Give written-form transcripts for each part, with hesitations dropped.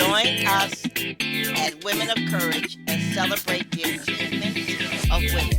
Join us at Women of Courage and celebrate the achievements of women.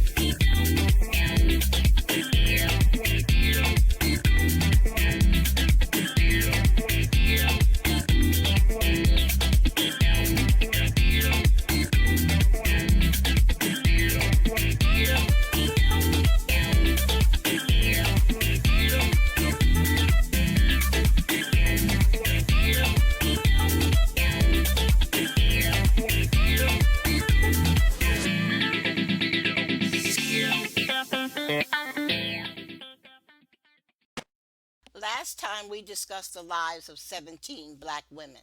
Last time we discussed the lives of 17 black women.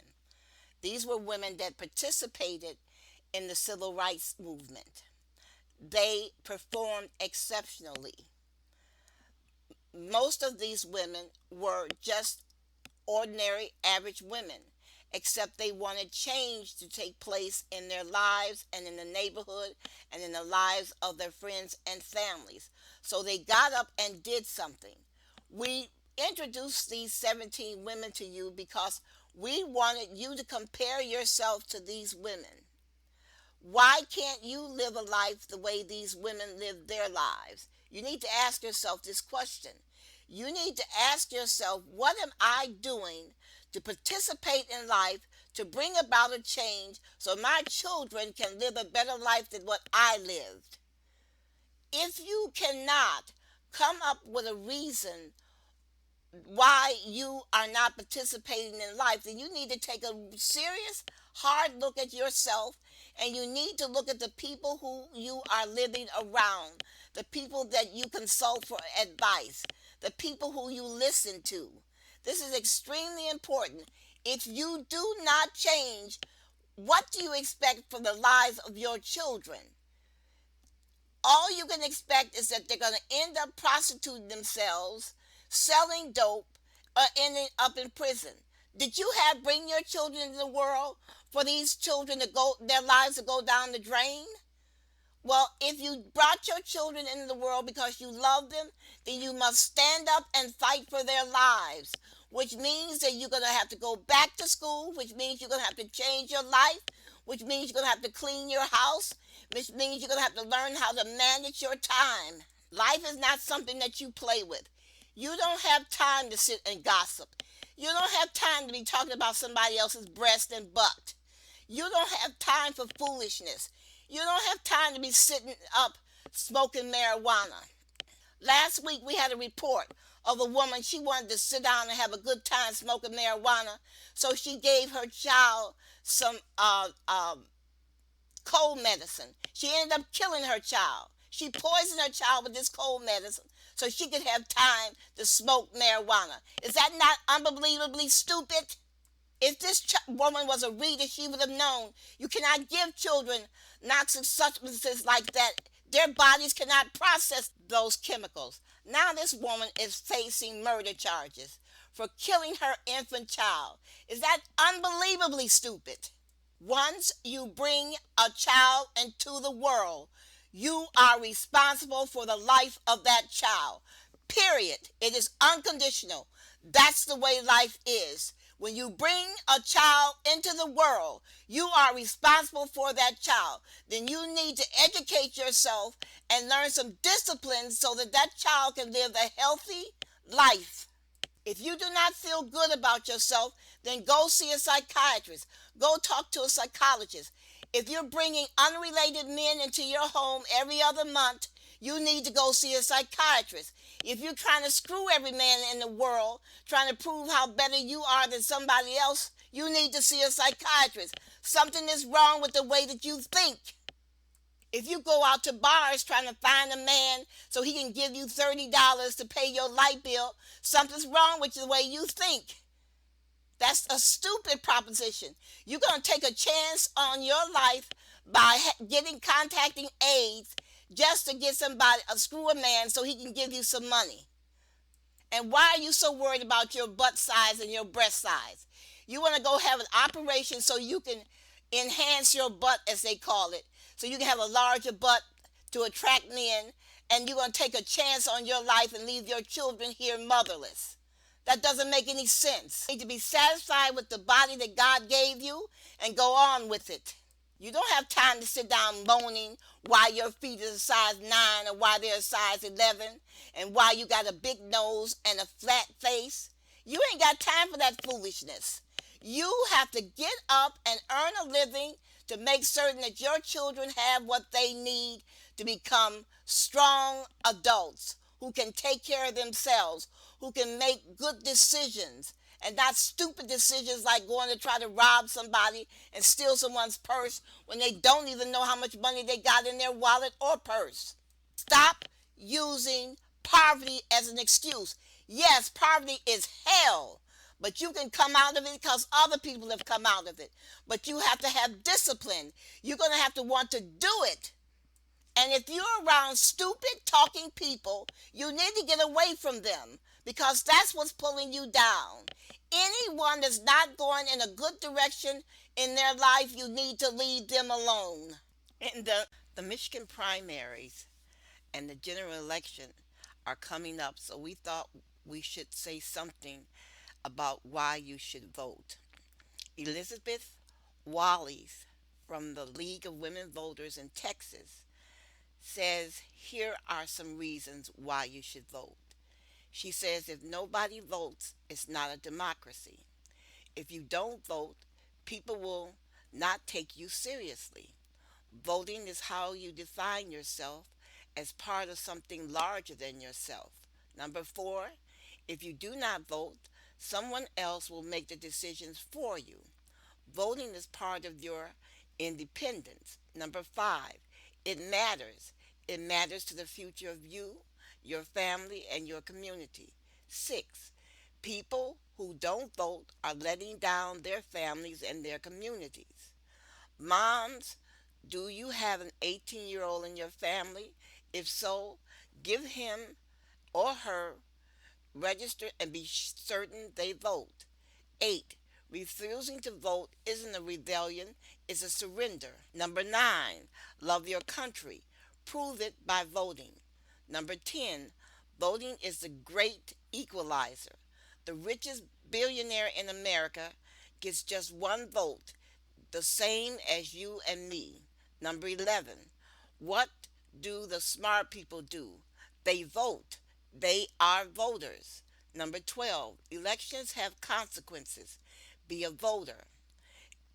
These were women that participated in the civil rights movement. They performed exceptionally. Most of these women were just ordinary, average women, except they wanted change to take place in their lives and in the neighborhood and in the lives of their friends and families. So they got up and did something. We introduced these 17 women to you because we wanted you to compare yourself to these women. Why can't you live a life the way these women live their lives? You need to ask yourself this question. You need to ask yourself, what am I doing to participate in life to bring about a change so my children can live a better life than what I lived? If you cannot come up with a reason why you are not participating in life, then you need to take a serious, hard look at yourself, and you need to look at the people who you are living around, the people that you consult for advice, the people who you listen to. This is extremely important. If you do not change, what do you expect from the lives of your children? All you can expect is that they're going to end up prostituting themselves, selling dope, or ending up in prison. Did you have bring your children into the world for these children to go their lives to go down the drain? Well, if you brought your children into the world because you love them, then you must stand up and fight for their lives, which means that you're going to have to go back to school, which means you're going to have to change your life, which means you're going to have to clean your house, which means you're going to have to learn how to manage your time. Life is not something that you play with. You don't have time to sit and gossip. You don't have time to be talking about somebody else's breast and butt. You don't have time for foolishness. You don't have time to be sitting up smoking marijuana. Last week we had a report of a woman. She wanted to sit down and have a good time smoking marijuana, so she gave her child some cold medicine. She ended up killing her child. She poisoned her child with this cold medicine so she could have time to smoke marijuana. Is that not unbelievably stupid? If this woman was a reader, she would have known you cannot give children noxious substances like that. Their bodies cannot process those chemicals. Now this woman is facing murder charges for killing her infant child. Is that unbelievably stupid? Once you bring a child into the world, you are responsible for the life of that child. Period. It is unconditional. That's the way life is. When you bring a child into the world, you are responsible for that child. Then you need to educate yourself and learn some discipline so that that child can live a healthy life. If you do not feel good about yourself, then go see a psychiatrist. Go talk to a psychologist. If you're bringing unrelated men into your home every other month, you need to go see a psychiatrist. If you're trying to screw every man in the world, trying to prove how better you are than somebody else, you need to see a psychiatrist. Something is wrong with the way that you think. If you go out to bars trying to find a man so he can give you $30 to pay your light bill, something's wrong with the way you think. That's a stupid proposition. You're going to take a chance on your life by contacting AIDS just to get somebody, screw a man so he can give you some money. And why are you so worried about your butt size and your breast size? You want to go have an operation so you can enhance your butt, as they call it, so you can have a larger butt to attract men, and you're going to take a chance on your life and leave your children here motherless. That doesn't make any sense. You need to be satisfied with the body that God gave you, and go on with it. You don't have time to sit down moaning why your feet is a size 9 or why they're a size 11 and why you got a big nose and a flat face. You ain't got time for that foolishness. You have to get up and earn a living to make certain that your children have what they need to become strong adults who can take care of themselves, who can make good decisions and not stupid decisions like going to try to rob somebody and steal someone's purse when they don't even know how much money they got in their wallet or purse. Stop using poverty as an excuse. Yes, poverty is hell, but you can come out of it because other people have come out of it. But you have to have discipline. You're going to have to want to do it. And if you're around stupid talking people, you need to get away from them because that's what's pulling you down. Anyone that's not going in a good direction in their life, you need to leave them alone. In the Michigan primaries and the general election are coming up, so we thought we should say something about why you should vote. Elizabeth Wallis from the League of Women Voters in Texas says here are some reasons why you should vote. She says if nobody votes, it's not a democracy. If you don't vote, people will not take you seriously. Voting is how you define yourself as part of something larger than yourself. Number 4, if you do not vote, someone else will make the decisions for you. Voting is part of your independence. Number 5, it matters. It matters to the future of you, your family, and your community. 6, people who don't vote are letting down their families and their communities. Moms, do you have an 18-year-old in your family? If so, give him or her register and be certain they vote. 8, refusing to vote isn't a rebellion, it's a surrender. Number 9, love your country. Prove it by voting. Number 10, voting is the great equalizer. The richest billionaire in America gets just one vote, the same as you and me. Number 11, what do the smart people do? They vote. They are voters. Number 12, elections have consequences. Be a voter.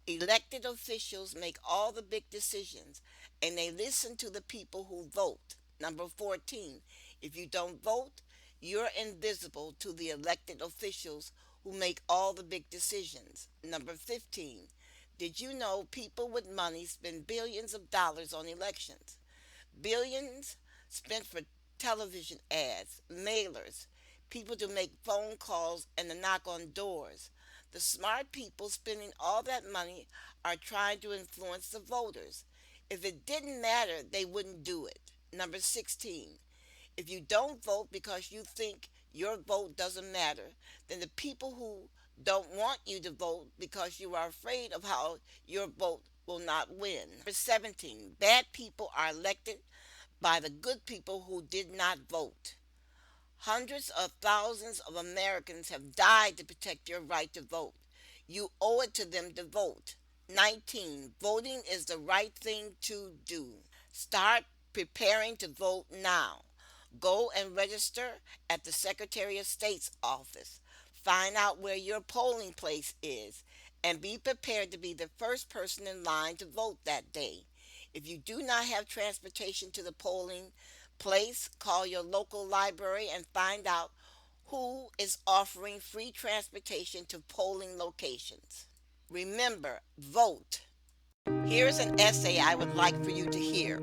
Elected officials make all the big decisions and they listen to the people who vote. Number 14, if you don't vote, you're invisible to the elected officials who make all the big decisions. Number 15, did you know people with money spend billions of dollars on elections? Billions spent for television ads, mailers, people to make phone calls and to knock on doors. The smart people spending all that money are trying to influence the voters. If it didn't matter, they wouldn't do it. Number 16, if you don't vote because you think your vote doesn't matter, then the people who don't want you to vote because you are afraid of how your vote will not win. Number 17, bad people are elected by the good people who did not vote. Hundreds of thousands of Americans have died to protect your right to vote. You owe it to them to vote. 19. Voting is the right thing to do. Start preparing to vote now. Go and register at the Secretary of State's office. Find out where your polling place is and be prepared to be the first person in line to vote that day. If you do not have transportation to the polling place, call your local library and find out who is offering free transportation to polling locations. Remember, vote. Here's an essay I would like for you to hear.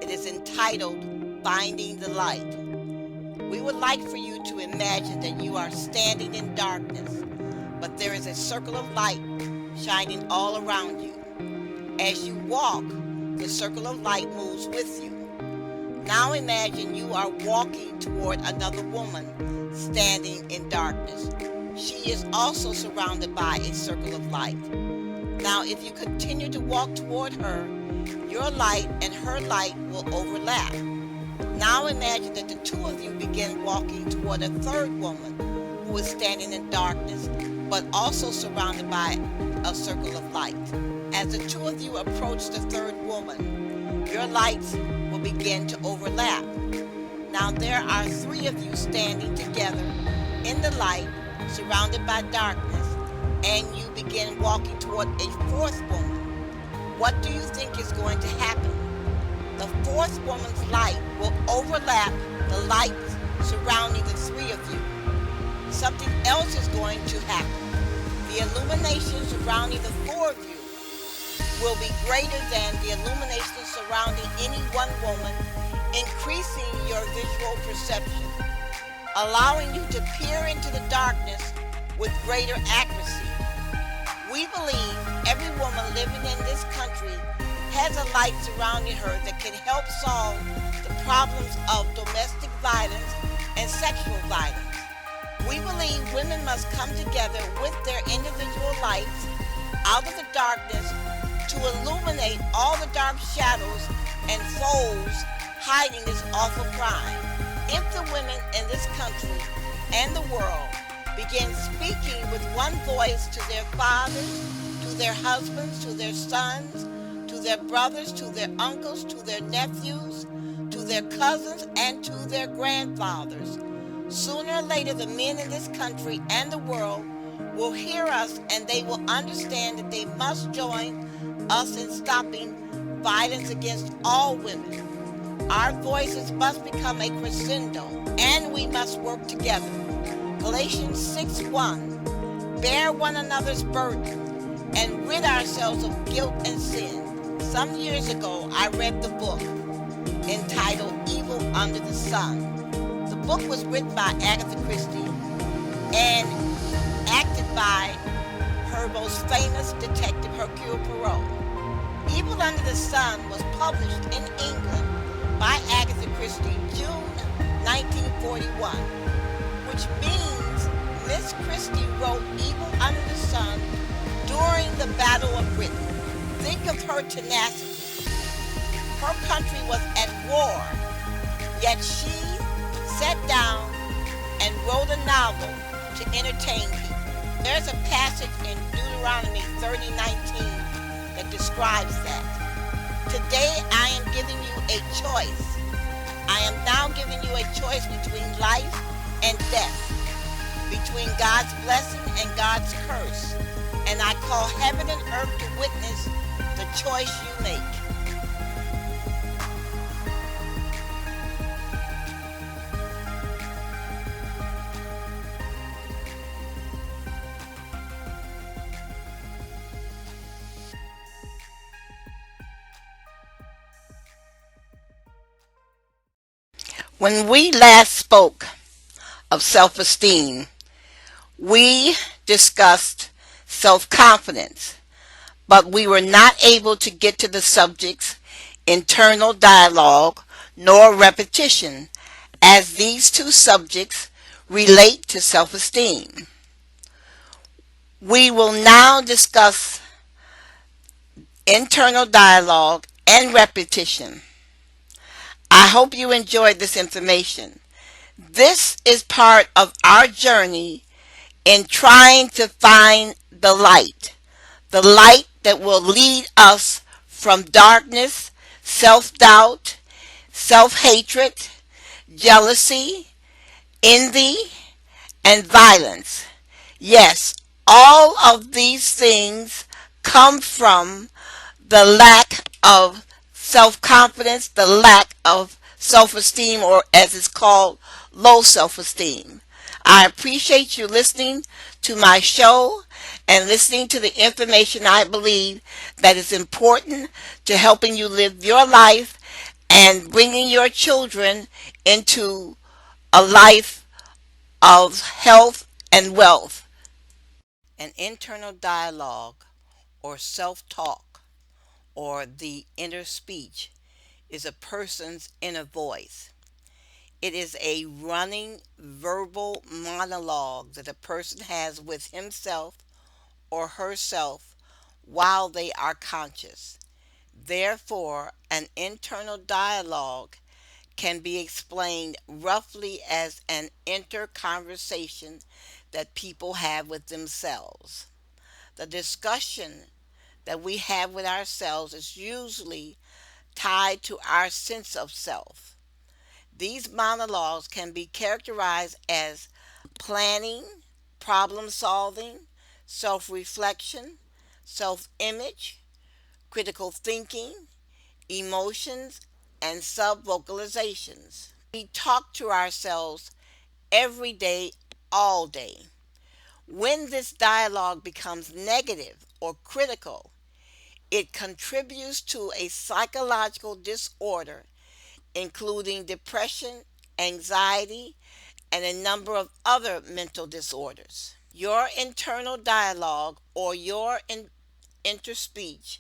It is entitled Finding the Light. We would like for you to imagine that you are standing in darkness, but there is a circle of light shining all around you. As you walk, the circle of light moves with you. Now imagine you are walking toward another woman standing in darkness. She is also surrounded by a circle of light. Now if you continue to walk toward her, your light and her light will overlap. Now imagine that the two of you begin walking toward a third woman who is standing in darkness, but also surrounded by a circle of light. As the two of you approach the third woman, your lights will begin to overlap. Now there are three of you standing together in the light, surrounded by darkness, and you begin walking toward a fourth woman. What do you think is going to happen? The fourth woman's light will overlap the lights surrounding the three of you. Something else is going to happen. The illumination surrounding the four of you will be greater than the illumination surrounding any one woman, increasing your visual perception, allowing you to peer into the darkness with greater accuracy. We believe every woman living in this country has a light surrounding her that can help solve the problems of domestic violence and sexual violence. We believe women must come together with their individual lights out of the darkness to illuminate all the dark shadows and foes hiding this awful crime. If the women in this country and the world begin speaking with one voice to their fathers, to their husbands, to their sons, to their brothers, to their uncles, to their nephews, to their cousins, and to their grandfathers, sooner or later the men in this country and the world will hear us, and they will understand that they must join us in stopping violence against all women. Our voices must become a crescendo, and we must work together. Galatians 6:1. Bear one another's burden and rid ourselves of guilt and sin. Some years ago, I read the book entitled Evil Under the Sun. The book was written by Agatha Christie and acted by her most famous detective, Hercule Poirot. Evil Under the Sun was published in England by Agatha Christie June 1941, which means Miss Christie wrote Evil Under the Sun during the Battle of Britain. Think of her tenacity. Her country was at war, yet she sat down and wrote a novel to entertain people. There's a passage in Deuteronomy 30:19 that describes that. Today I am giving you a choice. I am now giving you a choice between life and death, between God's blessing and God's curse. And I call heaven and earth to witness the choice you make. When we last spoke of self-esteem, we discussed self-confidence, but we were not able to get to the subjects internal dialogue nor repetition, as these two subjects relate to self-esteem. We will now discuss internal dialogue and repetition. I hope you enjoyed this information. This is part of our journey in trying to find the light that will lead us from darkness, self-doubt, self-hatred, jealousy, envy, and violence. Yes, all of these things come from the lack of self-confidence, the lack of self-esteem, or as it's called, low self-esteem. I appreciate you listening to my show and listening to the information I believe that is important to helping you live your life and bringing your children into a life of health and wealth. An internal dialogue or self-talk or the inner speech is a person's inner voice. It is a running verbal monologue that a person has with himself or herself while they are conscious. Therefore, an internal dialogue can be explained roughly as an inner conversation that people have with themselves. The discussion that we have with ourselves is usually tied to our sense of self. These monologues can be characterized as planning, problem solving, self reflection, self image, critical thinking, emotions, and sub vocalizations. We talk to ourselves every day, all day. When this dialogue becomes negative or critical, it contributes to a psychological disorder, including depression, anxiety, and a number of other mental disorders. Your internal dialogue or your interspeech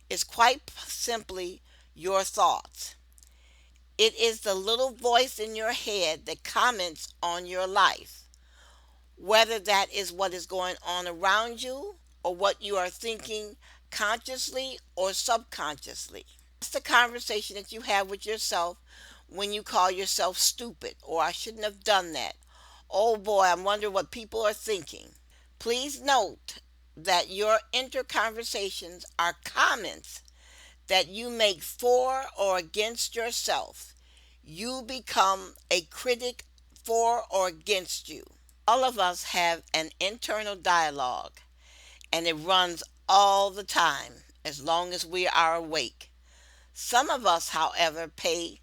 is quite simply your thoughts. It is the little voice in your head that comments on your life, whether that is what is going on around you or what you are thinking consciously or subconsciously. That's the conversation that you have with yourself when you call yourself stupid or I shouldn't have done that. Oh boy, I wonder what people are thinking. Please note that your interconversations are comments that you make for or against yourself. You become a critic for or against you. All of us have an internal dialogue, and it runs all the time as long as we are awake. Some of us, however, pay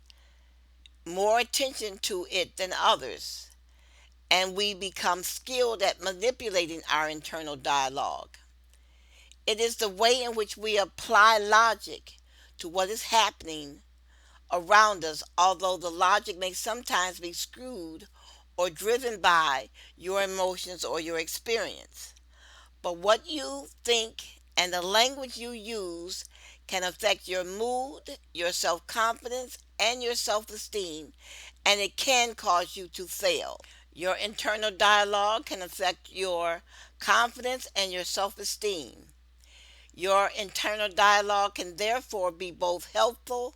more attention to it than others, and we become skilled at manipulating our internal dialogue. It is the way in which we apply logic to what is happening around us, although the logic may sometimes be skewed or driven by your emotions or your experience. But what you think and the language you use can affect your mood, your self confidence, and your self esteem, and it can cause you to fail. Your internal dialogue can affect your confidence and your self esteem. Your internal dialogue can therefore be both helpful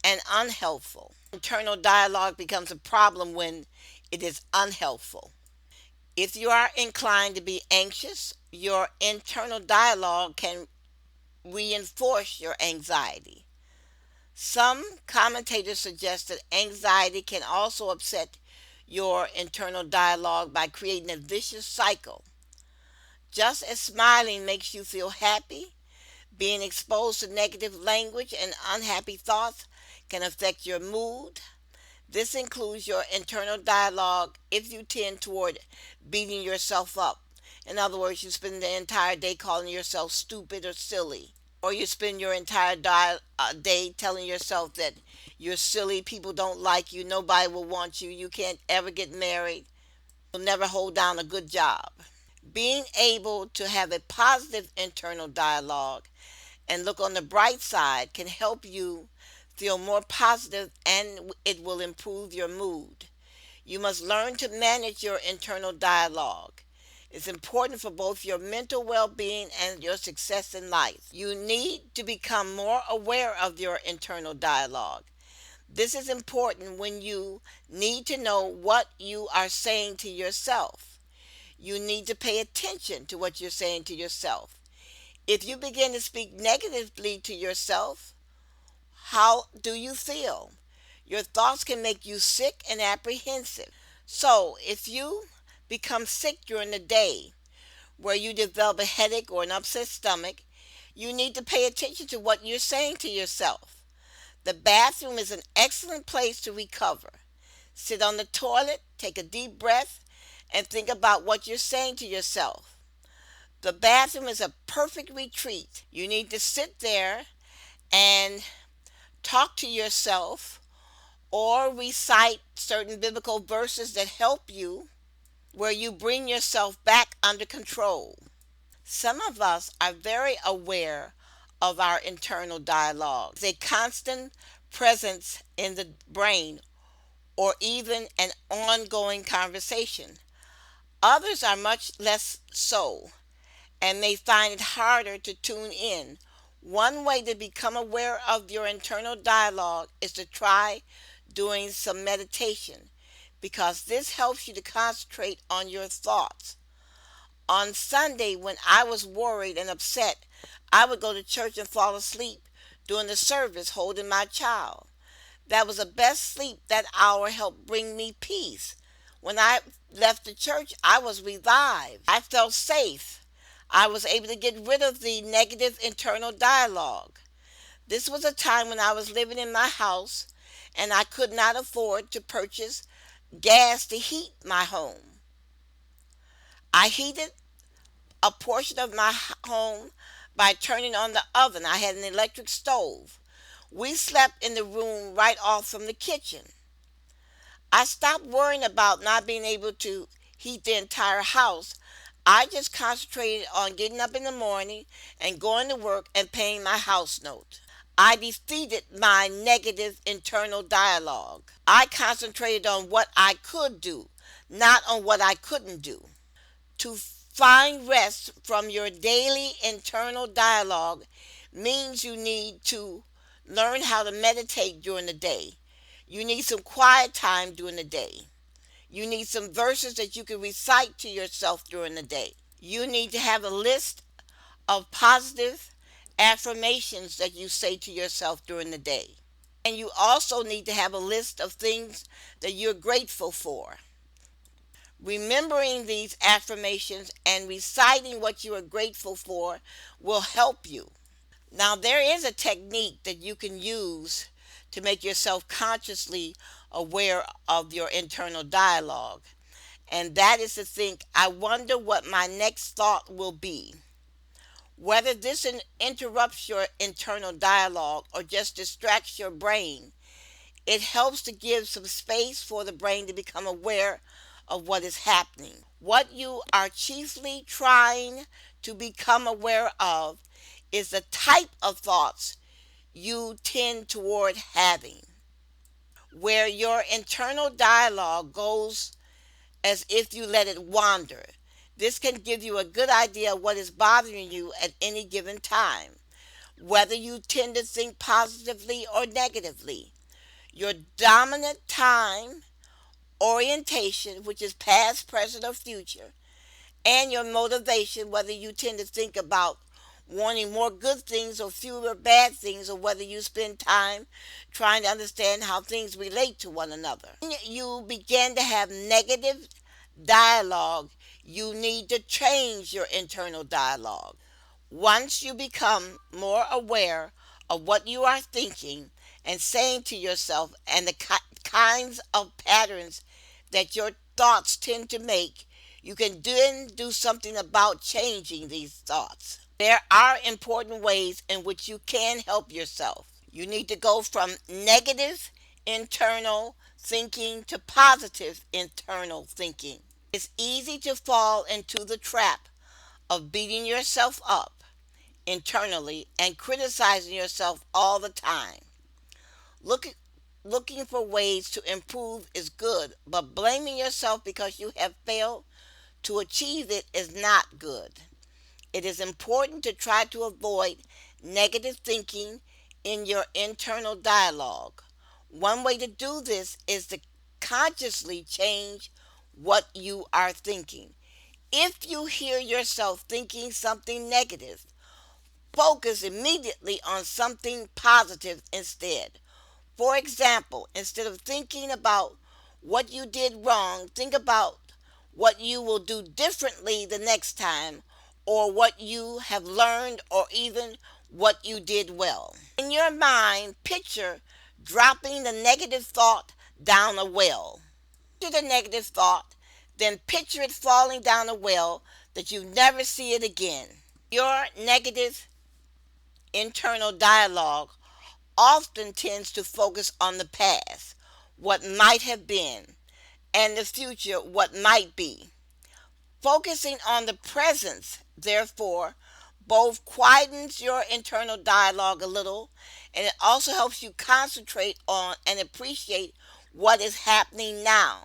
and unhelpful. Internal dialogue becomes a problem when it is unhelpful. If you are inclined to be anxious, your internal dialogue can reinforce your anxiety. Some commentators suggest that anxiety can also upset your internal dialogue by creating a vicious cycle. Just as smiling makes you feel happy, being exposed to negative language and unhappy thoughts can affect your mood. This includes your internal dialogue if you tend toward beating yourself up. In other words, you spend the entire day calling yourself stupid or silly. Or you spend your entire day telling yourself that you're silly, people don't like you, nobody will want you, you can't ever get married, you'll never hold down a good job. Being able to have a positive internal dialogue and look on the bright side can help you feel more positive and it will improve your mood. You must learn to manage your internal dialogue. It's important for both your mental well being and your success in life. You need to become more aware of your internal dialogue. This is important when you need to know what you are saying to yourself. You need to pay attention to what you're saying to yourself. If you begin to speak negatively to yourself, how do you feel? Your thoughts can make you sick and apprehensive. So, if you become sick during the day, where you develop a headache or an upset stomach, you need to pay attention to what you're saying to yourself. The bathroom is an excellent place to recover. Sit on the toilet, take a deep breath, and think about what you're saying to yourself. The bathroom is a perfect retreat. You need to sit there and talk to yourself or recite certain biblical verses that help you, where you bring yourself back under control. Some of us are very aware of our internal dialogue. It's a constant presence in the brain or even an ongoing conversation. Others are much less so and may find it harder to tune in. One way to become aware of your internal dialogue is to try doing some meditation because this helps you to concentrate on your thoughts. On Sunday, when I was worried and upset, I would go to church and fall asleep during the service holding my child. That was the best sleep. That hour helped bring me peace. When I left the church, I was revived. I felt safe. I was able to get rid of the negative internal dialogue. This was a time when I was living in my house and I could not afford to purchase gas to heat my home. I heated a portion of my home by turning on the oven. I had an electric stove. We slept in the room right off from the kitchen. I stopped worrying about not being able to heat the entire house. I just concentrated on getting up in the morning and going to work and paying my house note. I defeated my negative internal dialogue. I concentrated on what I could do, not on what I couldn't do. To find rest from your daily internal dialogue means you need to learn how to meditate during the day. You need some quiet time during the day. You need some verses that you can recite to yourself during the day. You need to have a list of positive affirmations that you say to yourself during the day. And you also need to have a list of things that you're grateful for. Remembering these affirmations and reciting what you are grateful for will help you. Now, there is a technique that you can use to make yourself consciously aware of your internal dialogue, and that is to think, I wonder what my next thought will be. Whether this interrupts your internal dialogue or just distracts your brain, it helps to give some space for the brain to become aware of what is happening. What you are chiefly trying to become aware of is the type of thoughts you tend toward having, where your internal dialogue goes as if you let it wander. This can give you a good idea of what is bothering you at any given time, whether you tend to think positively or negatively. Your dominant time orientation, which is past, present, or future, and your motivation, whether you tend to think about wanting more good things or fewer bad things, or whether you spend time trying to understand how things relate to one another. When you begin to have negative dialogue, you need to change your internal dialogue. Once you become more aware of what you are thinking and saying to yourself and the kinds of patterns that your thoughts tend to make, you can then do something about changing these thoughts. There are important ways in which you can help yourself. You need to go from negative internal thinking to positive internal thinking. It's easy to fall into the trap of beating yourself up internally and criticizing yourself all the time. Look, Looking for ways to improve is good, but blaming yourself because you have failed to achieve it is not good. It is important to try to avoid negative thinking in your internal dialogue. One way to do this is to consciously change what you are thinking. If you hear yourself thinking something negative, focus immediately on something positive instead. For example, instead of thinking about what you did wrong, think about what you will do differently the next time, or what you have learned, or even what you did well. In your mind, picture dropping the negative thought down a well. Picture the negative thought, then picture it falling down a well that you never see it again. Your negative internal dialogue often tends to focus on the past, what might have been, and the future, what might be. Focusing on the present, therefore, both quietens your internal dialogue a little, and it also helps you concentrate on and appreciate what is happening now.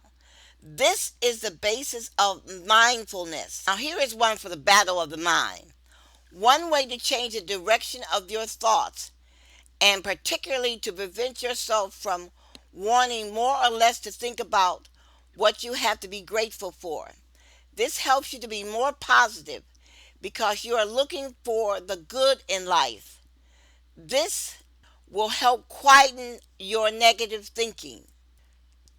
This is the basis of mindfulness. Now, here is one for the battle of the mind. One way to change the direction of your thoughts, and particularly to prevent yourself from wanting more or less to think about what you have to be grateful for. This helps you to be more positive because you are looking for the good in life. This will help quieten your negative thinking.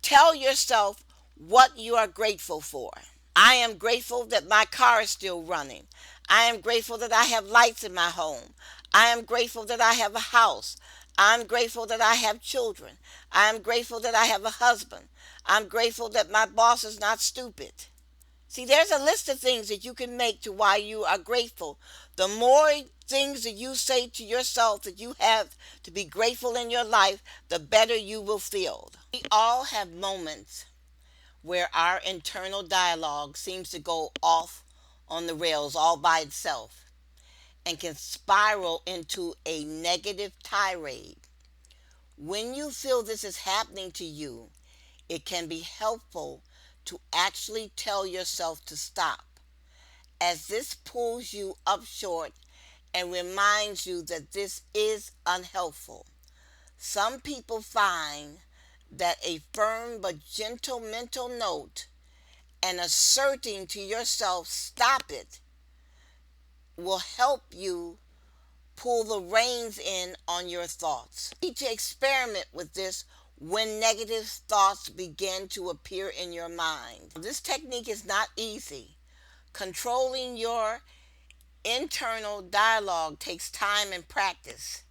Tell yourself what you are grateful for. I am grateful that my car is still running. I am grateful that I have lights in my home. I am grateful that I have a house. I'm grateful that I have children. I am grateful that I have a husband. I'm grateful that my boss is not stupid. See, there's a list of things that you can make to why you are grateful. The more things that you say to yourself that you have to be grateful in your life, the better you will feel. We all have moments where our internal dialogue seems to go off on the rails all by itself and can spiral into a negative tirade. When you feel this is happening to you, it can be helpful to actually tell yourself to stop, as this pulls you up short and reminds you that this is unhelpful. Some people find that a firm but gentle mental note and asserting to yourself, stop it, will help you pull the reins in on your thoughts. You need to experiment with this when negative thoughts begin to appear in your mind. This technique is not easy. Controlling your internal dialogue takes time and practice,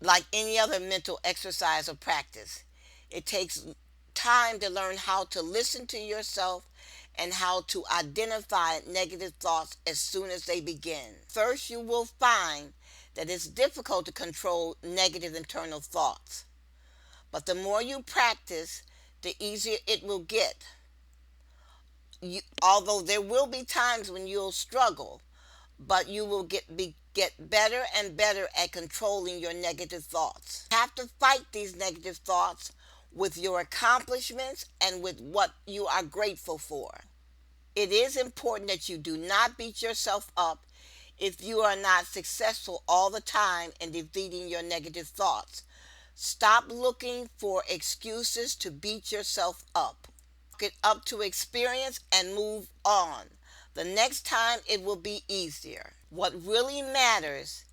like any other mental exercise or practice. It takes time to learn how to listen to yourself and how to identify negative thoughts as soon as they begin. First, you will find that it's difficult to control negative internal thoughts, but the more you practice, the easier it will get. Although there will be times when you'll struggle, but you will get better and better at controlling your negative thoughts. You have to fight these negative thoughts with your accomplishments and with what you are grateful for. It is important that you do not beat yourself up if you are not successful all the time in defeating your negative thoughts. Stop looking for excuses to beat yourself up. Get up to experience and move on. The next time it will be easier. What really matters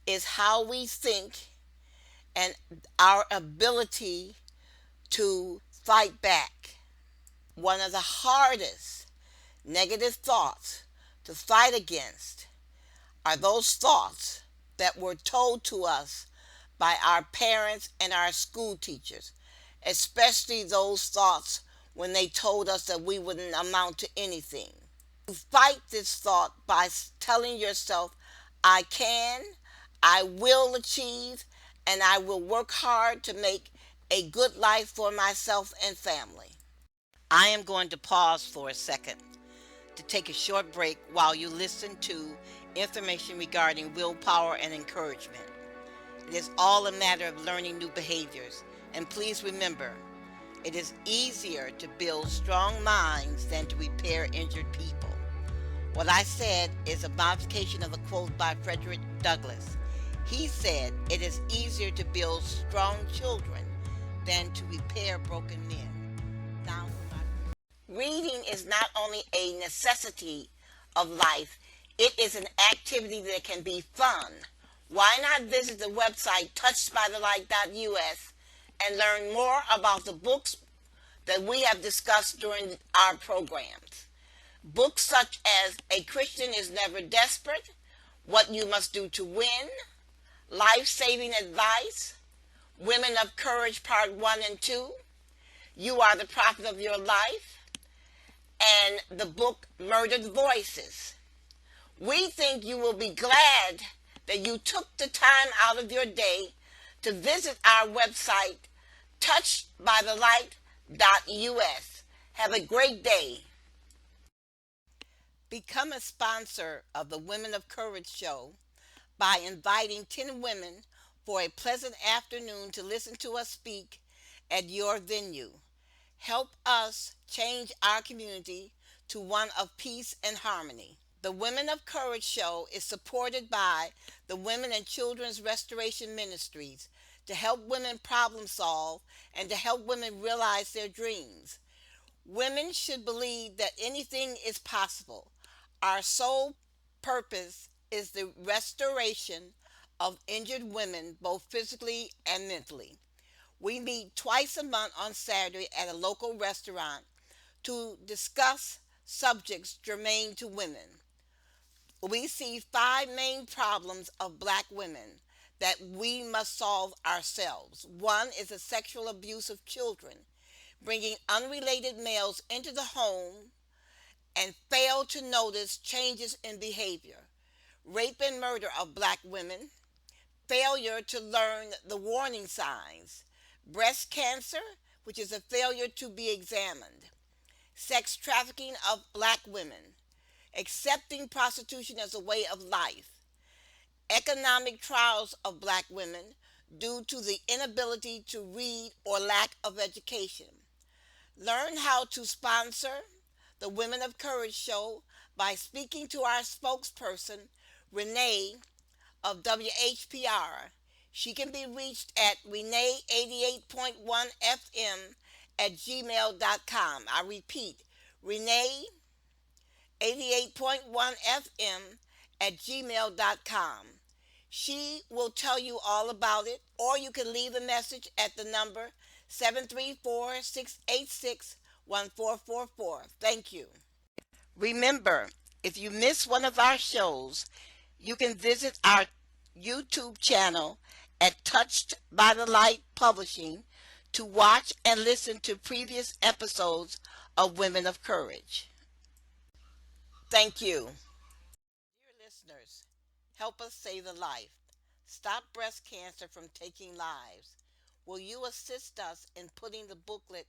is how we think and our ability to fight back. One of the hardest negative thoughts to fight against are those thoughts that were told to us by our parents and our school teachers, especially those thoughts when they told us that we wouldn't amount to anything. You fight this thought by telling yourself, I can, I will achieve, and I will work hard to make a good life for myself and family. I am going to pause for a second to take a short break while you listen to information regarding willpower and encouragement. It is all a matter of learning new behaviors. And please remember, it is easier to build strong minds than to repair injured people. What I said is a modification of a quote by Frederick Douglass. He said, it is easier to build strong children than to repair broken men. Now, reading is not only a necessity of life, it is an activity that can be fun. Why not visit the website touchedbythelight.us and learn more about the books that we have discussed during our programs. Books such as A Christian is Never Desperate, What You Must Do to Win, Life-Saving Advice, Women of Courage Part 1 and 2, You Are the Prophet of Your Life, and the book Murdered Voices. We think you will be glad that you took the time out of your day to visit our website, touchedbythelight.us. Have a great day. Become a sponsor of the Women of Courage show by inviting 10 women for a pleasant afternoon to listen to us speak at your venue. Help us change our community to one of peace and harmony. The Women of Courage show is supported by the Women and Children's Restoration Ministries to help women problem solve and to help women realize their dreams. Women should believe that anything is possible. Our sole purpose is the restoration of injured women, both physically and mentally. We meet twice a month on Saturday at a local restaurant to discuss subjects germane to women. We see five main problems of black women that we must solve ourselves. One is the sexual abuse of children, bringing unrelated males into the home and fail to notice changes in behavior. Rape and murder of black women, failure to learn the warning signs. Breast cancer, which is a failure to be examined. Sex trafficking of black women, accepting prostitution as a way of life. Economic trials of black women due to the inability to read or lack of education. Learn how to sponsor the Women of Courage show by speaking to our spokesperson, Renee of WHPR. She can be reached at renee88.1fm at gmail.com. I repeat, renee88.1fm at gmail.com. She will tell you all about it, or you can leave a message at the number 734-686-1444. Thank you. Remember, if you miss one of our shows, you can visit our YouTube channel at Touched by the Light Publishing to watch and listen to previous episodes of Women of Courage. Thank you. Dear listeners, help us save a life. Stop breast cancer from taking lives. Will you assist us in putting the booklet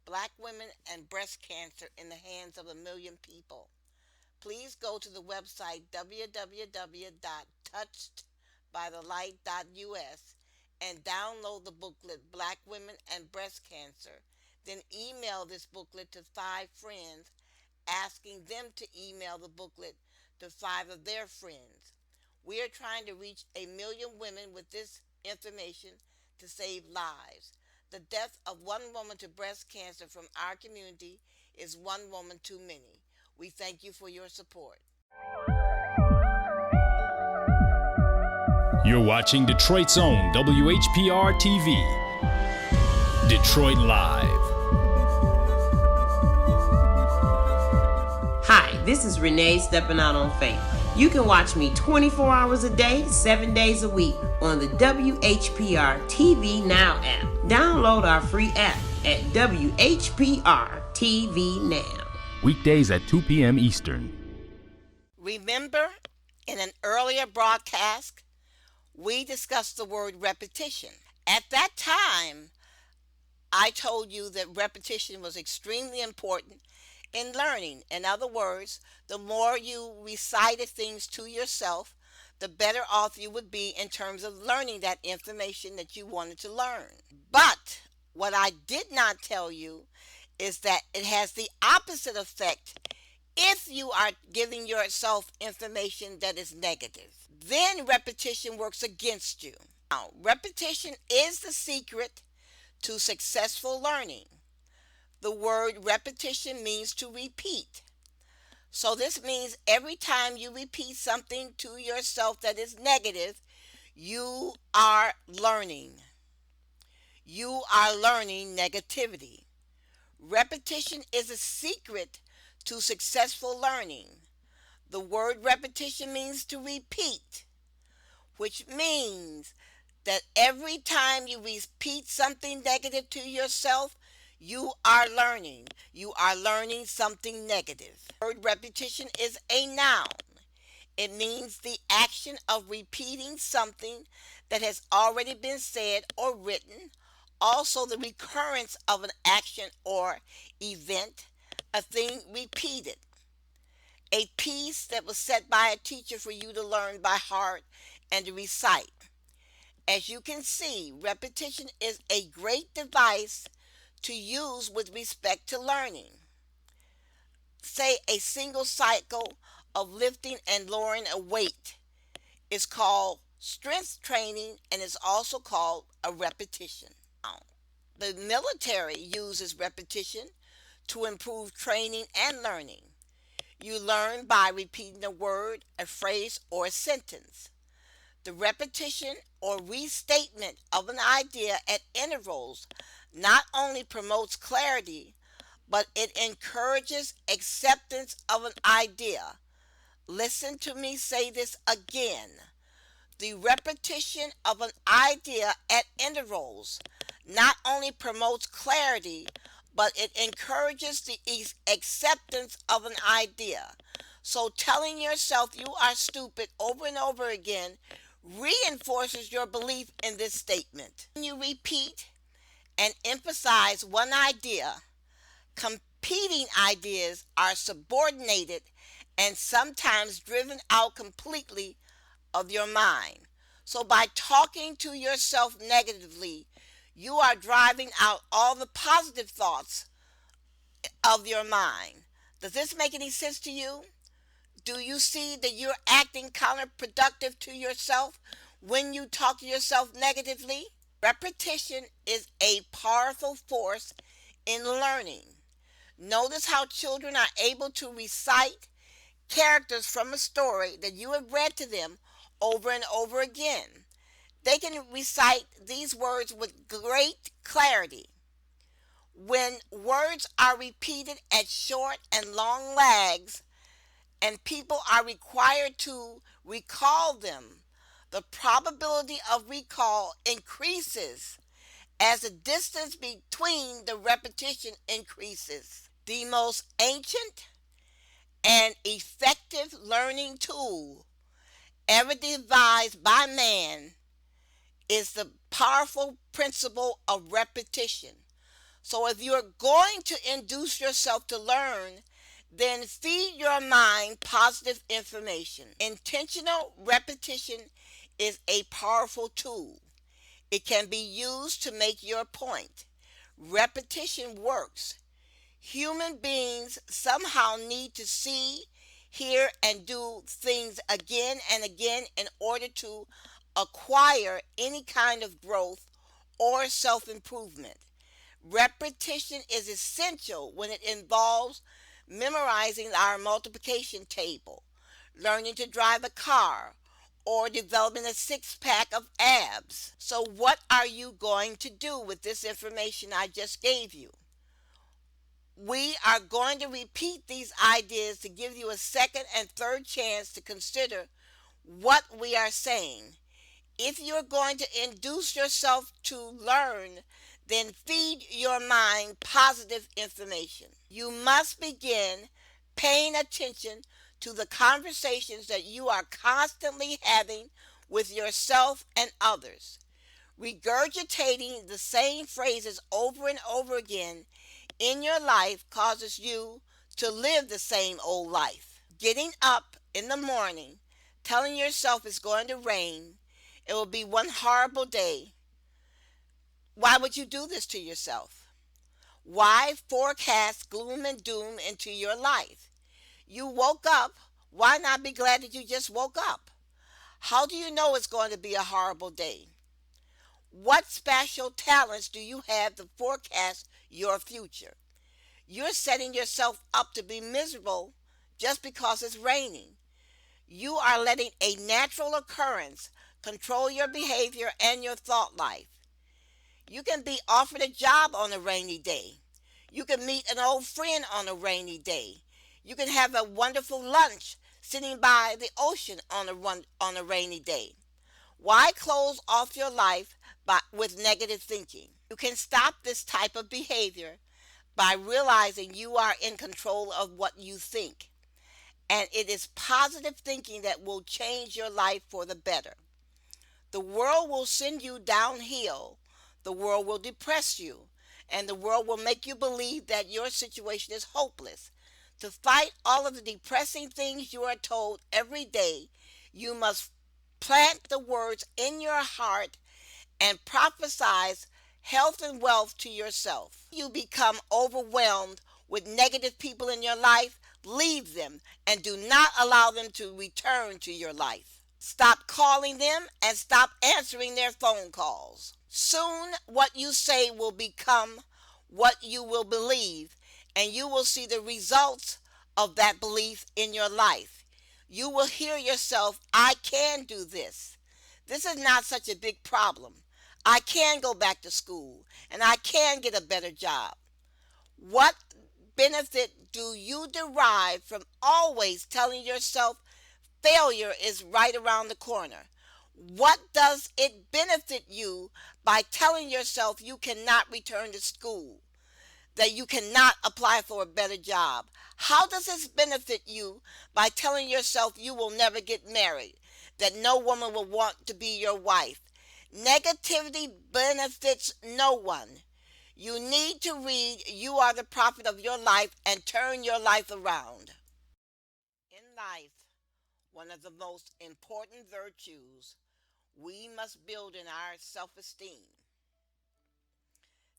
Black Women and Breast Cancer in the hands of a million people? Please go to the website www.touchedbythelight.us and download the booklet Black Women and Breast Cancer. Then email this booklet to 5 friends, asking them to email the booklet to 5 of their friends. We are trying to reach a million women with this information to save lives. The death of one woman to breast cancer from our community is one woman too many. We thank you for your support. You're watching Detroit's own WHPR TV. Detroit Live. Hi, this is Renee stepping out on faith. You can watch me 24 hours a day, 7 days a week on the WHPR TV Now app. Download our free app at WHPR TV Now. Weekdays at 2 p.m. Eastern. Remember, in an earlier broadcast, we discussed the word repetition. At that time, I told you that repetition was extremely important in learning. In other words, the more you recited things to yourself, the better off you would be in terms of learning that information that you wanted to learn. But what I did not tell you is that it has the opposite effect if you are giving yourself information that is negative. Then repetition works against you. Now, repetition is the secret to successful learning. The word repetition means to repeat. So this means every time you repeat something to yourself that is negative, you are learning. You are learning negativity. Repetition is a secret to successful learning. The word repetition means to repeat, which means that every time you repeat something negative to yourself, you are learning. You are learning something negative. The word repetition is a noun. It means the action of repeating something that has already been said or written. Also, the recurrence of an action or event, a thing repeated. A piece that was set by a teacher for you to learn by heart and to recite. As you can see, repetition is a great device to use with respect to learning. Say a single cycle of lifting and lowering a weight is called strength training and is also called a repetition. The military uses repetition to improve training and learning. You learn by repeating a word, a phrase, or a sentence. The repetition or restatement of an idea at intervals not only promotes clarity, but it encourages acceptance of an idea. Listen to me say this again. The repetition of an idea at intervals not only promotes clarity, but it encourages the acceptance of an idea. So telling yourself you are stupid over and over again reinforces your belief in this statement. When you repeat and emphasize one idea, competing ideas are subordinated and sometimes driven out completely of your mind. So by talking to yourself negatively, you are driving out all the positive thoughts of your mind. Does this make any sense to you? Do you see that you're acting counterproductive to yourself when you talk to yourself negatively? Repetition is a powerful force in learning. Notice how children are able to recite characters from a story that you have read to them over and over again. They can recite these words with great clarity. When words are repeated at short and long lags and people are required to recall them, the probability of recall increases as the distance between the repetition increases. The most ancient and effective learning tool ever devised by man is the powerful principle of repetition. So if you're going to induce yourself to learn, then feed your mind positive information. Intentional repetition is a powerful tool. It can be used to make your point. Repetition works. Human beings somehow need to see, hear, and do things again and again in order to acquire any kind of growth or self improvement. Repetition is essential when it involves memorizing our multiplication table, learning to drive a car, or developing a six pack of abs. So, what are you going to do with this information I just gave you? We are going to repeat these ideas to give you a second and third chance to consider what we are saying. If you're going to induce yourself to learn, then feed your mind positive information. You must begin paying attention to the conversations that you are constantly having with yourself and others. Regurgitating the same phrases over and over again in your life causes you to live the same old life. Getting up in the morning, telling yourself it's going to rain, it will be one horrible day. Why would you do this to yourself? Why forecast gloom and doom into your life? You woke up. Why not be glad that you just woke up? How do you know it's going to be a horrible day? What special talents do you have to forecast your future? You're setting yourself up to be miserable just because it's raining. You are letting a natural occurrence control your behavior and your thought life. You can be offered a job on a rainy day. You can meet an old friend on a rainy day. You can have a wonderful lunch sitting by the ocean on a rainy day. Why close off your life with negative thinking? You can stop this type of behavior by realizing you are in control of what you think. And it is positive thinking that will change your life for the better. The world will send you downhill. The world will depress you. And the world will make you believe that your situation is hopeless. To fight all of the depressing things you are told every day, you must plant the words in your heart and prophesize health and wealth to yourself. You become overwhelmed with negative people in your life, leave them and do not allow them to return to your life. Stop calling them and stop answering their phone calls. Soon what you say will become what you will believe, and you will see the results of that belief in your life. You will hear yourself, I can do this. This is not such a big problem. I can go back to school and I can get a better job. What benefit do you derive from always telling yourself failure is right around the corner? What does it benefit you by telling yourself you cannot return to school, that you cannot apply for a better job? How does this benefit you by telling yourself you will never get married, that no woman will want to be your wife? Negativity benefits no one. You need to read You Are the Prophet of Your Life and turn your life around. In life, one of the most important virtues we must build in our self esteem.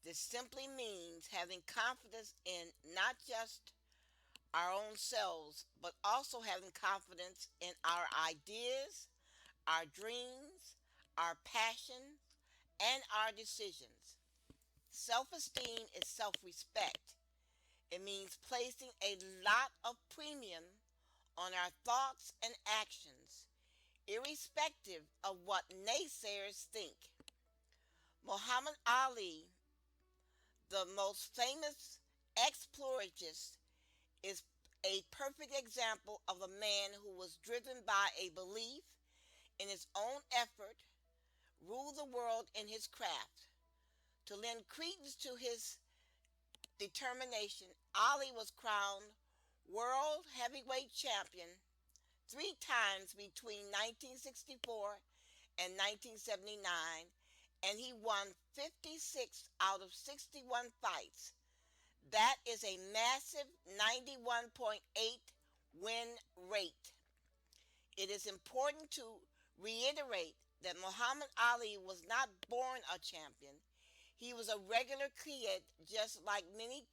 This simply means having confidence in not just our own selves, but also having confidence in our ideas, our dreams, our passions, and our decisions. Self esteem is self respect. It means placing a lot of premium on our thoughts and actions, irrespective of what naysayers think. Muhammad Ali, the most famous exploratist, is a perfect example of a man who was driven by a belief in his own effort, rule the world in his craft. To lend credence to his determination, Ali was crowned world heavyweight champion 3 times between 1964 and 1979, and he won 56 out of 61 fights. That is a massive 91.8 win rate. It is important to reiterate that Muhammad Ali was not born a champion. He was a regular kid, just like many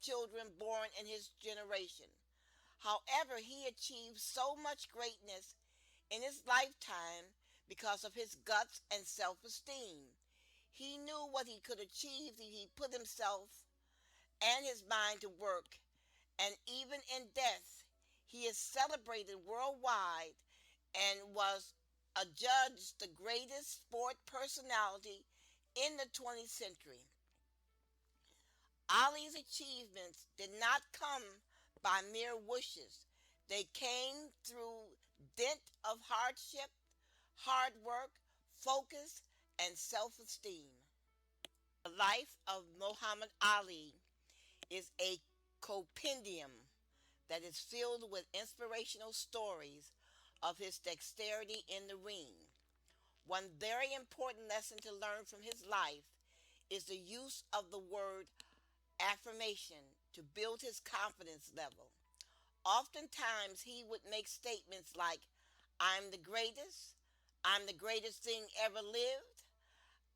children born in his generation. However, he achieved so much greatness in his lifetime because of his guts and self esteem. He knew what he could achieve if he put himself and his mind to work, and even in death, he is celebrated worldwide and was adjudged the greatest sport personality in the 20th century. Ali's achievements did not come by mere wishes. They came through dint of hardship, hard work, focus, and self-esteem. The life of Muhammad Ali is a compendium that is filled with inspirational stories of his dexterity in the ring. One very important lesson to learn from his life is the use of the word affirmation to build his confidence level. Oftentimes, he would make statements like, I'm the greatest, I'm the greatest thing ever lived,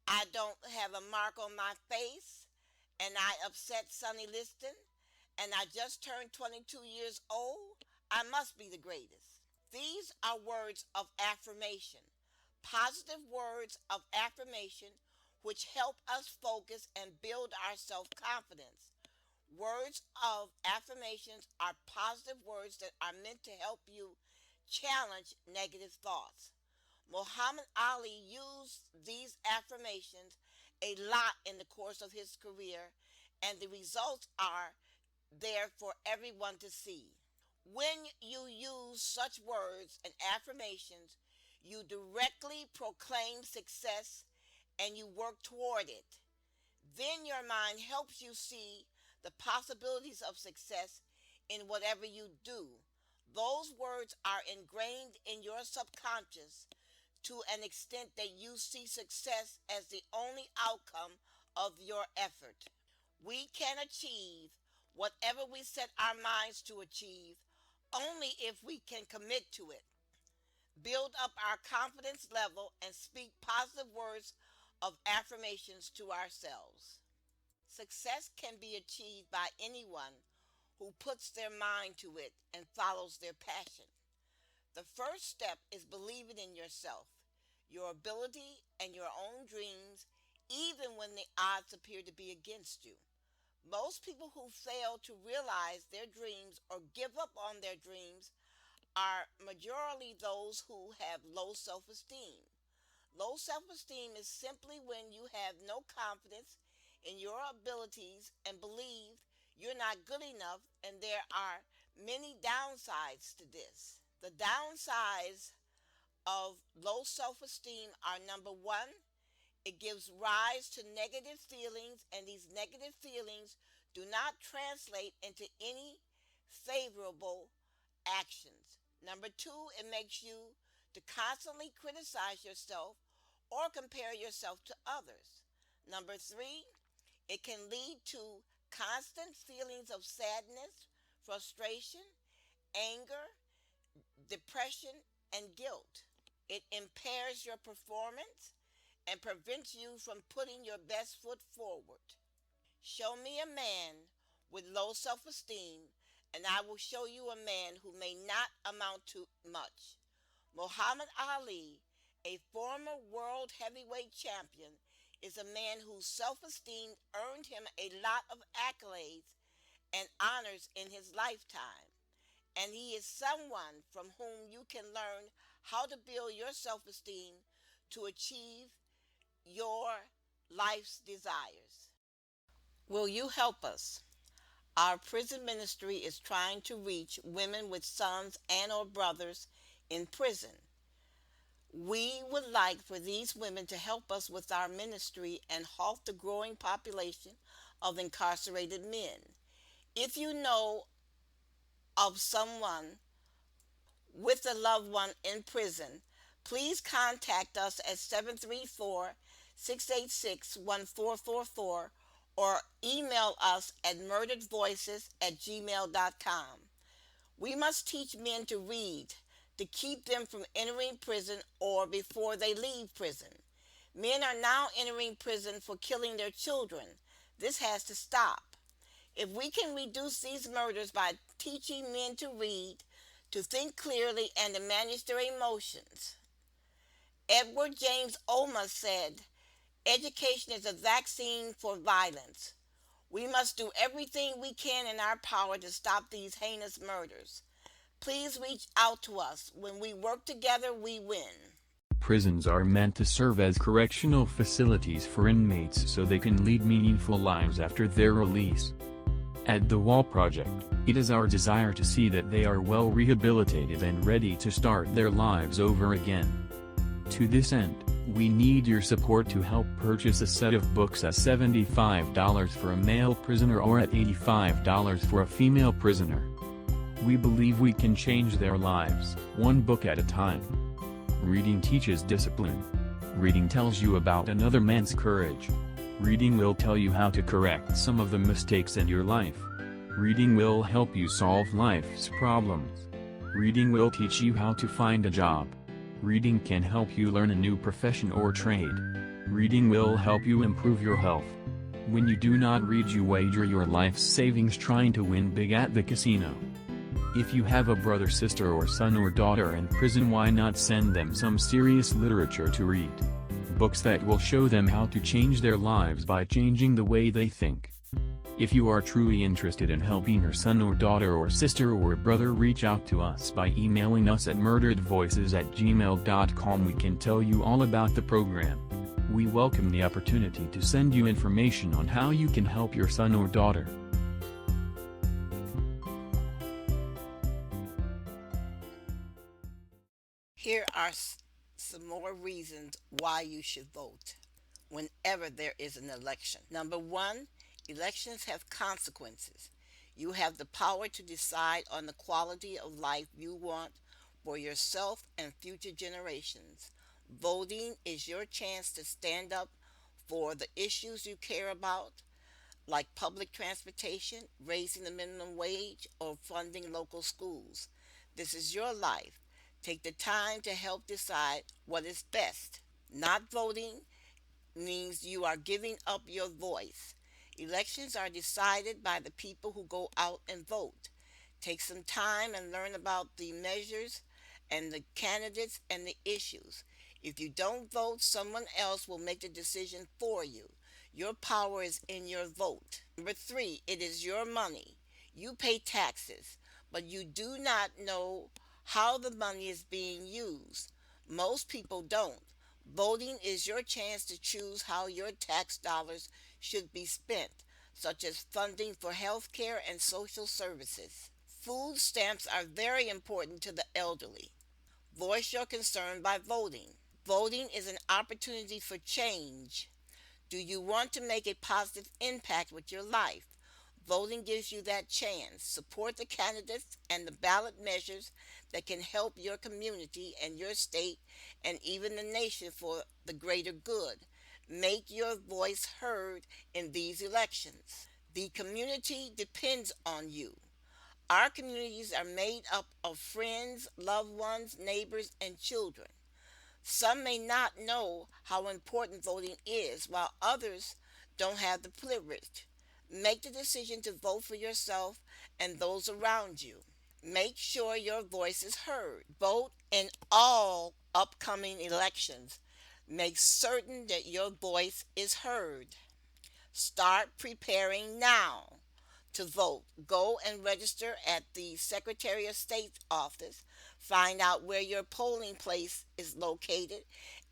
I don't have a mark on my face, and I upset Sonny Liston, and I just turned 22 years old, I must be the greatest. These are words of affirmation, positive words of affirmation which help us focus and build our self confidence. Words of affirmations are positive words that are meant to help you challenge negative thoughts. Muhammad Ali used these affirmations a lot in the course of his career, and the results are there for everyone to see. When you use such words and affirmations, you directly proclaim success and you work toward it. Then your mind helps you see the possibilities of success in whatever you do. Those words are ingrained in your subconscious to an extent that you see success as the only outcome of your effort. We can achieve whatever we set our minds to achieve only if we can commit to it, build up our confidence level, and speak positive words of affirmations to ourselves. Success can be achieved by anyone who puts their mind to it and follows their passion. The first step is believing in yourself, your ability, and your own dreams, even when the odds appear to be against you. Most people who fail to realize their dreams or give up on their dreams are majorly those who have low self esteem. Low self esteem is simply when you have no confidence in your abilities and believe you're not good enough, and there are many downsides to this. The downsides of low self esteem are: number one, it gives rise to negative feelings, and these negative feelings do not translate into any favorable actions. Number two, it makes you to constantly criticize yourself or compare yourself to others. Number three, it can lead to constant feelings of sadness, frustration, anger, depression, and guilt. It impairs your performance and prevents you from putting your best foot forward. Show me a man with low self esteem, and I will show you a man who may not amount to much. Muhammad Ali, a former world heavyweight champion, is a man whose self esteem earned him a lot of accolades and honors in his lifetime. And he is someone from whom you can learn how to build your self esteem to achieve your life's desires. Will you help us? Our prison ministry is trying to reach women with sons and or brothers in prison. We would like for these women to help us with our ministry and halt the growing population of incarcerated men. If you know of someone with a loved one in prison, please contact us at 734-686-1444 or email us at murderedvoices@gmail.com. We must teach men to read to keep them from entering prison or before they leave prison. Men are now entering prison for killing their children. This has to stop. If we can reduce these murders by teaching men to read, to think clearly, and to manage their emotions. Edward James Olmos said, education is a vaccine for violence. We must do everything we can in our power to stop these heinous murders. Please reach out to us. When we work together, we win. Prisons are meant to serve as correctional facilities for inmates so they can lead meaningful lives after their release. At the Wall Project, it is our desire to see that they are well rehabilitated and ready to start their lives over again. To this end, we need your support to help purchase a set of books at $75 for a male prisoner or at $85 for a female prisoner. We believe we can change their lives, one book at a time. Reading teaches discipline. Reading tells you about another man's courage. Reading will tell you how to correct some of the mistakes in your life. Reading will help you solve life's problems. Reading will teach you how to find a job. Reading can help you learn a new profession or trade. Reading will help you improve your health. When you do not read, you wager your life's savings trying to win big at the casino. If you have a brother, sister or son or daughter in prison, why not send them some serious literature to read? Books that will show them how to change their lives by changing the way they think. If you are truly interested in helping your son or daughter or sister or brother, reach out to us by emailing us at murderedvoices@gmail.com. We can tell you all about the program. We welcome the opportunity to send you information on how you can help your son or daughter. Here are some more reasons why you should vote whenever there is an election. Number one, elections have consequences. You have the power to decide on the quality of life you want for yourself and future generations. Voting is your chance to stand up for the issues you care about, like public transportation, raising the minimum wage, or funding local schools. This is your life. Take the time to help decide what is best. Not voting means you are giving up your voice. Elections are decided by the people who go out and vote. Take some time and learn about the measures and the candidates and the issues. If you don't vote, someone else will make the decision for you. Your power is in your vote. Number three, it is your money. You pay taxes, but you do not know how the money is being used. Most people don't. Voting is your chance to choose how your tax dollars should be spent, such as funding for health care and social services. Food stamps are very important to the elderly. Voice your concern by voting. Voting is an opportunity for change. Do you want to make a positive impact with your life? Voting gives you that chance. Support the candidates and the ballot measures that can help your community and your state and even the nation for the greater good. Make your voice heard in these elections. The community depends on you. Our communities are made up of friends, loved ones, neighbors, and children. Some may not know how important voting is, while others don't have the privilege. Make the decision to vote for yourself and those around you. Make sure your voice is heard. Vote in all upcoming elections. Make certain that your voice is heard. Start preparing now to vote. Go and register at the Secretary of State's office. Find out where your polling place is located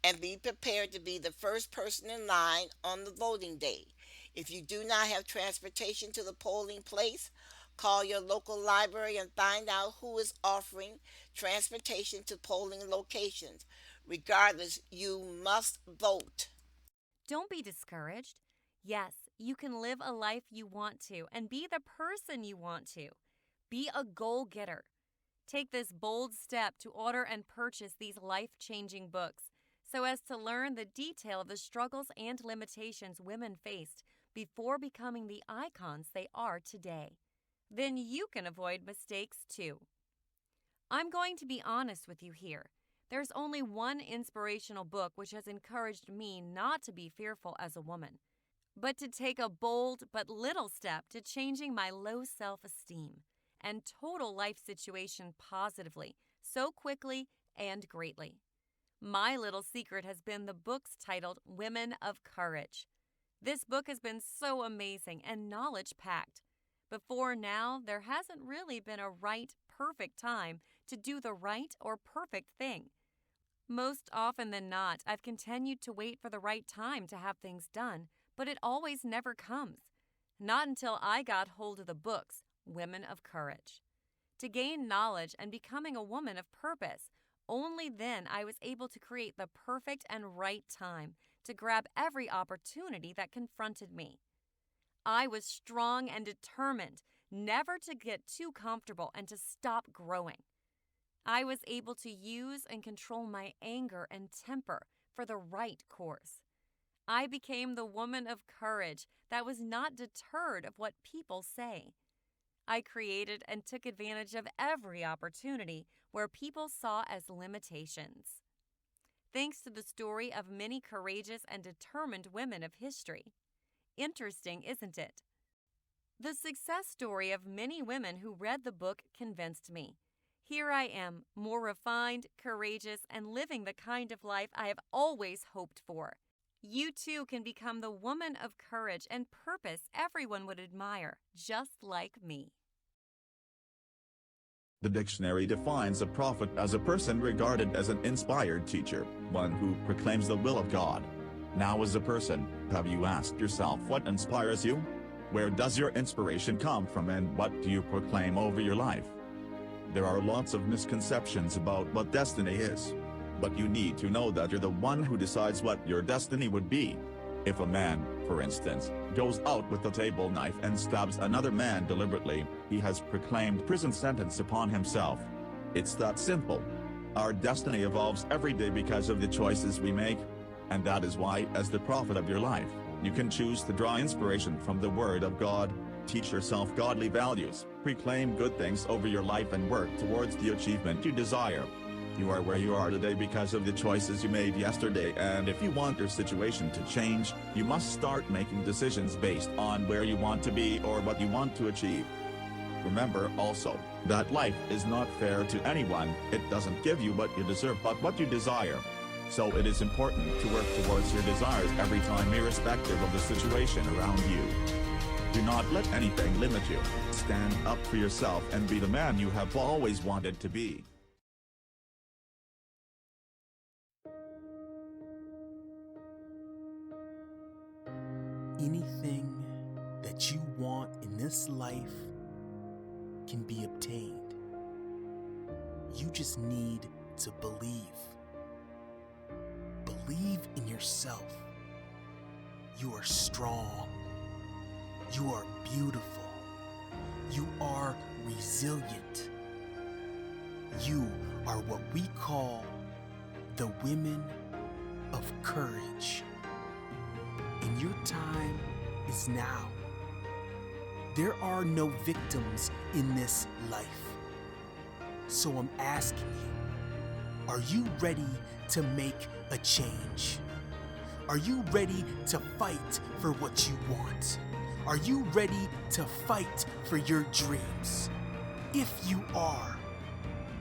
and be prepared to be the first person in line on the voting day. If you do not have transportation to the polling place, call your local library and find out who is offering transportation to polling locations. Regardless, you must vote. Don't be discouraged. Yes, you can live a life you want to and be the person you want to. Be a goal getter. Take this bold step to order and purchase these life changing books so as to learn the detail of the struggles and limitations women faced before becoming the icons they are today. Then you can avoid mistakes too. I'm going to be honest with you here. There's only one inspirational book which has encouraged me not to be fearful as a woman, but to take a bold but little step to changing my low self-esteem and total life situation positively, so quickly and greatly. My little secret has been the book's titled Women of Courage. This book has been so amazing and knowledge-packed. Before now, there hasn't really been a right, perfect time to do the right or perfect thing. Most often than not, I've continued to wait for the right time to have things done, but it always never comes. Not until I got hold of the books, Women of Courage. To gain knowledge and becoming a woman of purpose, only then I was able to create the perfect and right time to grab every opportunity that confronted me. I was strong and determined never to get too comfortable and to stop growing. I was able to use and control my anger and temper for the right course. I became the woman of courage that was not deterred of what people say. I created and took advantage of every opportunity where people saw as limitations. Thanks to the story of many courageous and determined women of history. Interesting, isn't it? The success story of many women who read the book convinced me. Here I am, more refined, courageous, and living the kind of life I have always hoped for. You too can become the woman of courage and purpose everyone would admire, just like me. The dictionary defines a prophet as a person regarded as an inspired teacher, one who proclaims the will of God. Now as a person, have you asked yourself what inspires you? Where does your inspiration come from and what do you proclaim over your life? There are lots of misconceptions about what destiny is. But you need to know that you're the one who decides what your destiny would be. If a man, for instance, goes out with a table knife and stabs another man deliberately, he has proclaimed prison sentence upon himself. It's that simple. Our destiny evolves every day because of the choices we make. And that is why, as the prophet of your life, you can choose to draw inspiration from the Word of God, teach yourself godly values, proclaim good things over your life and work towards the achievement you desire. You are where you are today because of the choices you made yesterday, and if you want your situation to change, you must start making decisions based on where you want to be or what you want to achieve. Remember also, that life is not fair to anyone. It doesn't give you what you deserve but what you desire. So it is important to work towards your desires every time, irrespective of the situation around you. Do not let anything limit you. Stand up for yourself and be the man you have always wanted to be. Anything that you want in this life can be obtained. You just need to believe. Believe in yourself. You are strong. You are beautiful. You are resilient. You are what we call the women of courage. And your time is now. There are no victims in this life. So I'm asking you, are you ready to make a change? Are you ready to fight for what you want? Are you ready to fight for your dreams? If you are,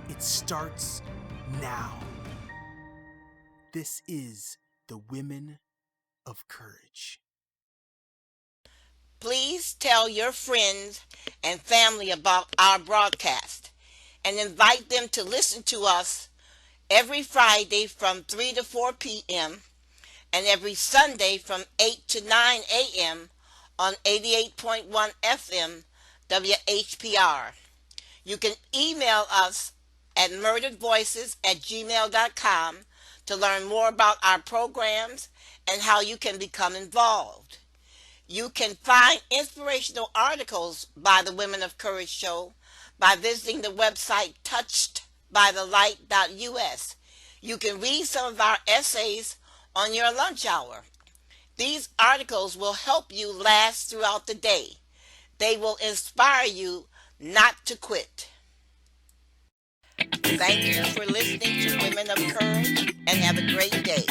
it starts now. This is the Women of Courage. Please tell your friends and family about our broadcast and invite them to listen to us every Friday from 3 to 4 p.m. and every Sunday from 8 to 9 a.m. on 88.1 FM WHPR. You can email us at murderedvoices@gmail.com to learn more about our programs and how you can become involved. You can find inspirational articles by the Women of Courage Show by visiting the website touchedbythelight.us. You can read some of our essays on your lunch hour. These articles will help you last throughout the day. They will inspire you not to quit. Thank you for listening to Women of Courage and have a great day.